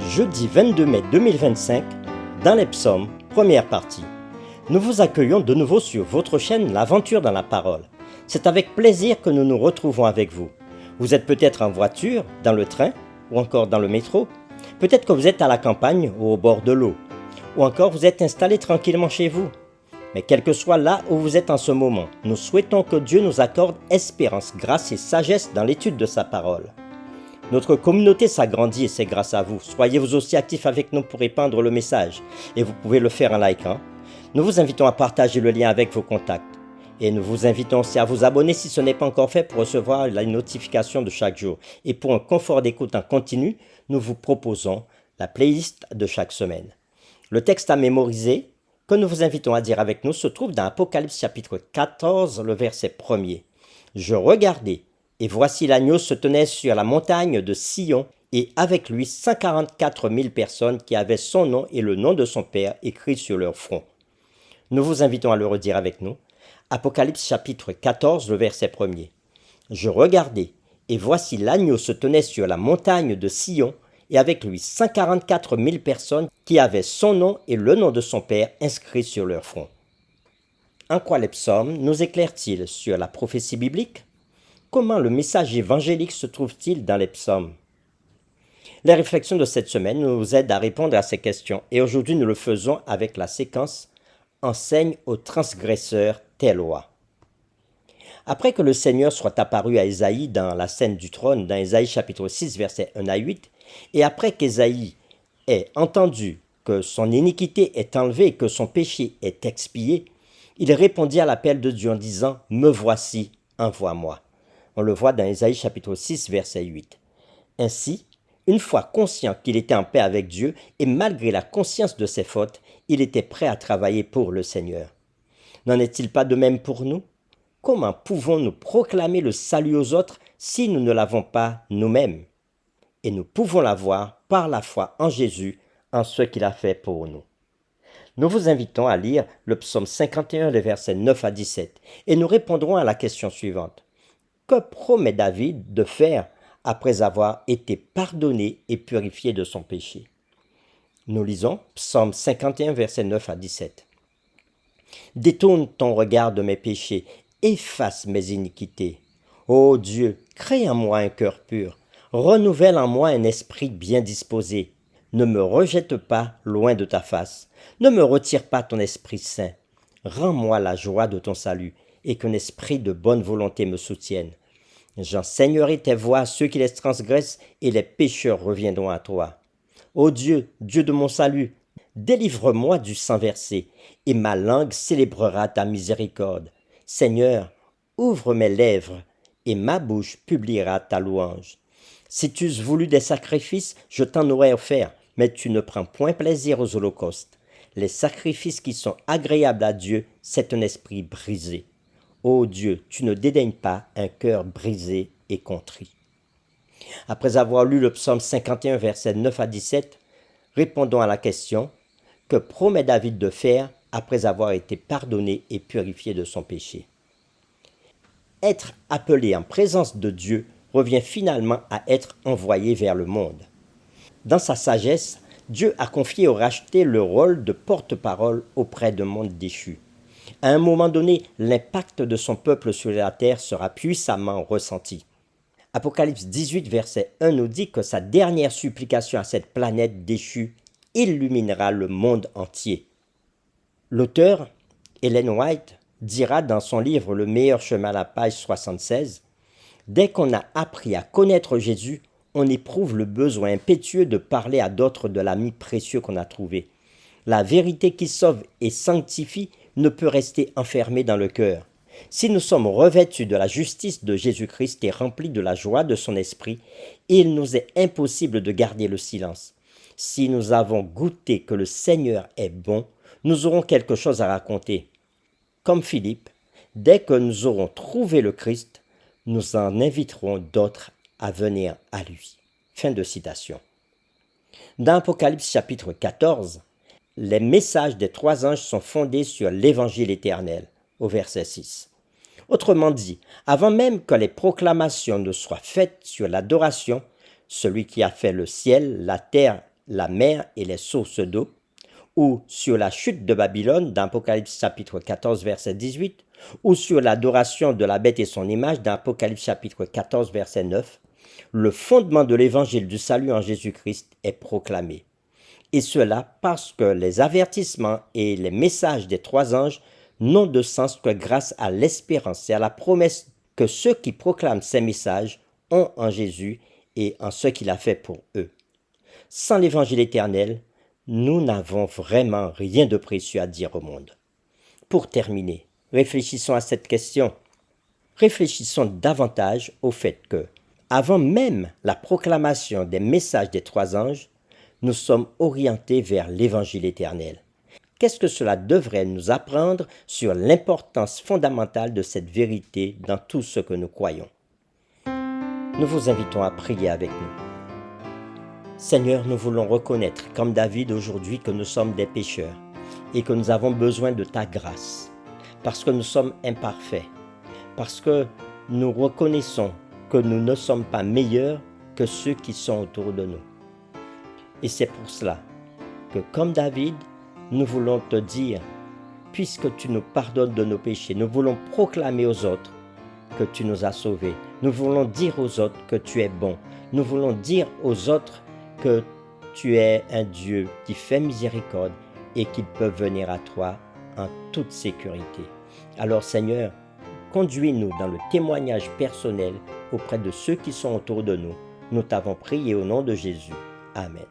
Jeudi 22 mai 2025, dans les psaumes, première partie. Nous vous accueillons de nouveau sur votre chaîne L'Aventure dans la Parole. C'est avec plaisir que nous nous retrouvons avec vous. Vous êtes peut-être en voiture, dans le train ou encore dans le métro. Peut-être que vous êtes à la campagne ou au bord de l'eau. Ou encore vous êtes installé tranquillement chez vous. Mais quel que soit là où vous êtes en ce moment, nous souhaitons que Dieu nous accorde espérance, grâce et sagesse dans l'étude de sa parole. Notre communauté s'agrandit et c'est grâce à vous. Soyez vous aussi actifs avec nous pour répandre le message. Et vous pouvez le faire en likant. Nous vous invitons à partager le lien avec vos contacts. Et nous vous invitons aussi à vous abonner si ce n'est pas encore fait pour recevoir la notification de chaque jour. Et pour un confort d'écoute en continu, nous vous proposons la playlist de chaque semaine. Le texte à mémoriser que nous vous invitons à dire avec nous se trouve dans Apocalypse chapitre 14, le verset 1er. Je regardais, et voici l'agneau se tenait sur la montagne de Sion, et avec lui 144 000 personnes qui avaient son nom et le nom de son Père écrit sur leur front. Nous vous invitons à le redire avec nous. Apocalypse chapitre 14, le verset 1er. Je regardais, et voici l'agneau se tenait sur la montagne de Sion, et avec lui 144 000 personnes qui avaient son nom et le nom de son Père inscrits sur leur front. En quoi les psaumes nous éclairent-ils sur la prophétie biblique? Comment le message évangélique se trouve-t-il dans les psaumes? Les réflexions de cette semaine nous aident à répondre à ces questions et aujourd'hui nous le faisons avec la séquence « Enseigne aux transgresseurs tes lois ». Après que le Seigneur soit apparu à Ésaïe dans la scène du trône, dans Ésaïe chapitre 6, versets 1 à 8, et après qu'Ésaïe ait entendu que son iniquité est enlevée et que son péché est expié, il répondit à l'appel de Dieu en disant « Me voici, envoie-moi ». On le voit dans Ésaïe chapitre 6, verset 8. Ainsi, une fois conscient qu'il était en paix avec Dieu et malgré la conscience de ses fautes, il était prêt à travailler pour le Seigneur. N'en est-il pas de même pour nous? Comment pouvons-nous proclamer le salut aux autres si nous ne l'avons pas nous-mêmes? Et nous pouvons l'avoir par la foi en Jésus, en ce qu'il a fait pour nous. Nous vous invitons à lire le psaume 51, les versets 9 à 17, et nous répondrons à la question suivante. Que promet David de faire après avoir été pardonné et purifié de son péché? Nous lisons psaume 51, versets 9 à 17. Détourne ton regard de mes péchés, efface mes iniquités. Ô Dieu, crée en moi un cœur pur, renouvelle en moi un esprit bien disposé. Ne me rejette pas loin de ta face, ne me retire pas ton Esprit Saint. Rends-moi la joie de ton salut, et qu'un esprit de bonne volonté me soutienne. J'enseignerai tes voies à ceux qui les transgressent, et les pécheurs reviendront à toi. Ô Dieu, Dieu de mon salut, délivre-moi du sang versé, et ma langue célébrera ta miséricorde. Seigneur, ouvre mes lèvres, et ma bouche publiera ta louange. Si tu eusses voulu des sacrifices, je t'en aurais offert, mais tu ne prends point plaisir aux holocaustes. Les sacrifices qui sont agréables à Dieu, c'est un esprit brisé. Ô Dieu, tu ne dédaignes pas un cœur brisé et contrit. Après avoir lu le psaume 51, versets 9 à 17, répondons à la question « Que promet David de faire après avoir été pardonné et purifié de son péché ?» Être appelé en présence de Dieu revient finalement à être envoyé vers le monde. Dans sa sagesse, Dieu a confié au racheté le rôle de porte-parole auprès d'un monde déchu. À un moment donné, l'impact de son peuple sur la terre sera puissamment ressenti. Apocalypse 18, verset 1 nous dit que sa dernière supplication à cette planète déchue illuminera le monde entier. L'auteur, Ellen White, dira dans son livre Le meilleur chemin à la page 76, « Dès qu'on a appris à connaître Jésus, on éprouve le besoin impétueux de parler à d'autres de l'ami précieux qu'on a trouvé. La vérité qui sauve et sanctifie ne peut rester enfermée dans le cœur. Si nous sommes revêtus de la justice de Jésus-Christ et remplis de la joie de son esprit, il nous est impossible de garder le silence. Si nous avons goûté que le Seigneur est bon, nous aurons quelque chose à raconter. Comme Philippe, dès que nous aurons trouvé le Christ, nous en inviterons d'autres à venir à lui. » Fin de citation. Dans Apocalypse chapitre 14, les messages des 3 anges sont fondés sur l'évangile éternel, au verset 6. Autrement dit, avant même que les proclamations ne soient faites sur l'adoration, celui qui a fait le ciel, la terre la mer et les sources d'eau, ou sur la chute de Babylone dans Apocalypse chapitre 14 verset 18, ou sur l'adoration de la bête et son image dans Apocalypse chapitre 14 verset 9, le fondement de l'évangile du salut en Jésus-Christ est proclamé. Et cela parce que les avertissements et les messages des trois anges n'ont de sens que grâce à l'espérance et à la promesse que ceux qui proclament ces messages ont en Jésus et en ce qu'il a fait pour eux. Sans l'évangile éternel, nous n'avons vraiment rien de précieux à dire au monde. Pour terminer, réfléchissons à cette question. Réfléchissons davantage au fait que, avant même la proclamation des messages des trois anges, nous sommes orientés vers l'évangile éternel. Qu'est-ce que cela devrait nous apprendre sur l'importance fondamentale de cette vérité dans tout ce que nous croyons? Nous vous invitons à prier avec nous. Seigneur, nous voulons reconnaître, comme David aujourd'hui, que nous sommes des pécheurs et que nous avons besoin de ta grâce, parce que nous sommes imparfaits, parce que nous reconnaissons que nous ne sommes pas meilleurs que ceux qui sont autour de nous. Et c'est pour cela que, comme David, nous voulons te dire, puisque tu nous pardonnes de nos péchés, nous voulons proclamer aux autres que tu nous as sauvés. Nous voulons dire aux autres que tu es bon. Nous voulons dire aux autres que tu es un Dieu qui fait miséricorde et qu'ils peuvent venir à toi en toute sécurité. Alors Seigneur, conduis-nous dans le témoignage personnel auprès de ceux qui sont autour de nous. Nous t'avons prié au nom de Jésus. Amen.